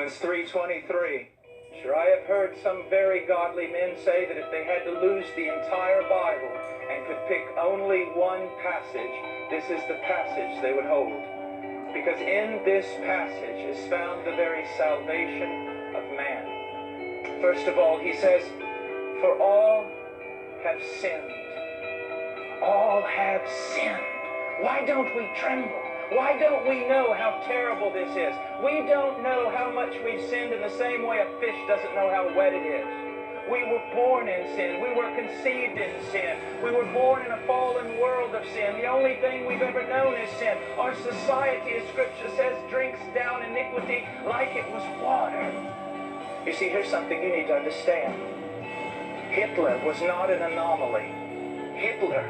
Romans 3:23. Sure, I have heard some very godly men say that if they had to lose the entire Bible and could pick only one passage, this is the passage they would hold. Because in this passage is found the very salvation of man. First of all, he says, for all have sinned. All have sinned. Why don't we tremble? Why don't we know how terrible this is? We don't know how much we've sinned in the same way a fish doesn't know how wet it is. We were born in sin. We were conceived in sin. We were born in a fallen world of sin. The only thing we've ever known is sin. Our society, as Scripture says, drinks down iniquity like it was water. You see, here's something you need to understand. Hitler was not an anomaly. Hitler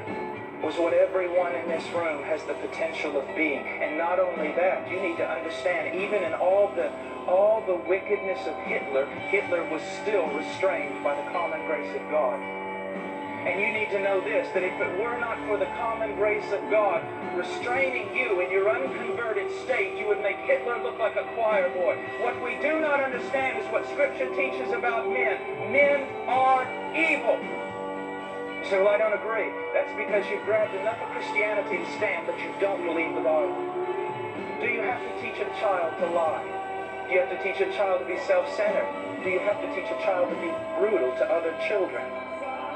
was what everyone in this room has the potential of being. And not only that, you need to understand, even in all the wickedness of Hitler, Hitler was still restrained by the common grace of God. And you need to know this, that if it were not for the common grace of God restraining you in your unconverted state, you would make Hitler look like a choir boy. What we do not understand is what Scripture teaches about men. Men are evil. So I don't agree. That's because you've grabbed enough of Christianity to stand, but you don't believe the Bible. Do you have to teach a child to lie? Do you have to teach a child to be self-centered? Do you have to teach a child to be brutal to other children?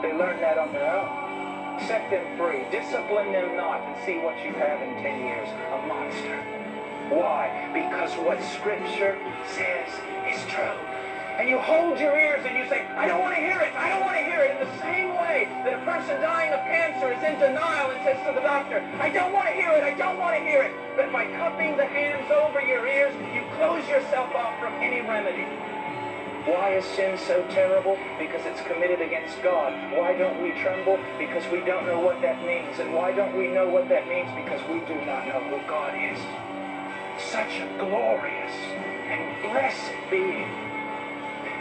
They learn that on their own. Set them free. Discipline them not and see what you have in 10 years. A monster. Why? Because what Scripture says is true. And you hold your ears and you say, I don't want to hear it. I don't want to hear it. In the same way that a person dying of cancer is in denial and says to the doctor, I don't want to hear it. I don't want to hear it. But by cupping the hands over your ears, you close yourself off from any remedy. Why is sin so terrible? Because it's committed against God. Why don't we tremble? Because we don't know what that means. And why don't we know what that means? Because we do not know who God is. Such a glorious and blessed being.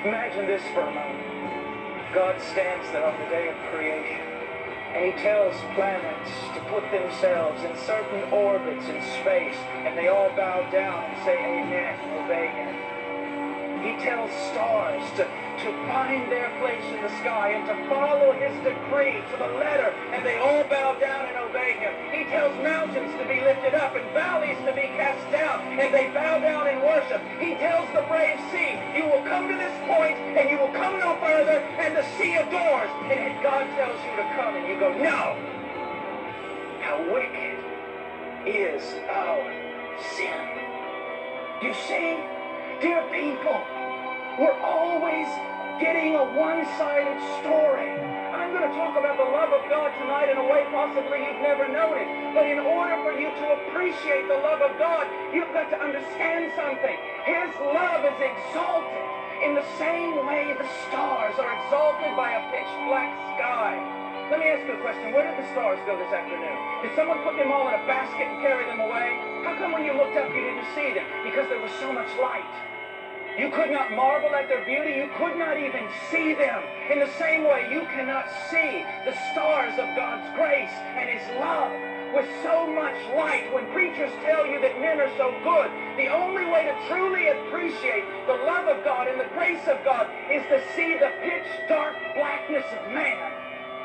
Imagine this for a moment. God stands there on the day of creation, and he tells planets to put themselves in certain orbits in space, and they all bow down and say amen and obey him. He tells stars to find their place in the sky and to follow his decree to the letter, and they all bow down and obey him. He tells mountains to be lifted up and valleys to be cast down, and they bow down in worship. He tells the brave sea, you will come to this point and you will come no further, and the sea adores. And if God tells you to come and you go, no, how wicked is our sin. You see, dear people, we're always getting a one-sided story. I'm going to talk about the love of God tonight in a way possibly you've never known it. But in order for you to appreciate the love of God, you've got to understand something. His love is exalted in the same way the stars are exalted by a pitch-black sky. Let me ask you a question. Where did the stars go this afternoon? Did someone put them all in a basket and carry them away? How come when you looked up you didn't see them? Because there was so much light. You could not marvel at their beauty. You could not even see them. In the same way, you cannot see the stars of God's grace and his love with so much light. When preachers tell you that men are so good, the only way to truly appreciate the love of God and the grace of God is to see the pitch-dark blackness of man.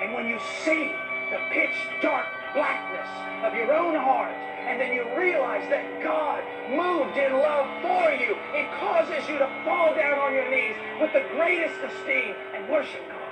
And when you see the pitch-dark blackness of your own heart, and then you realize that God moved in love for you, it causes you to fall down on your knees with the greatest esteem and worship God.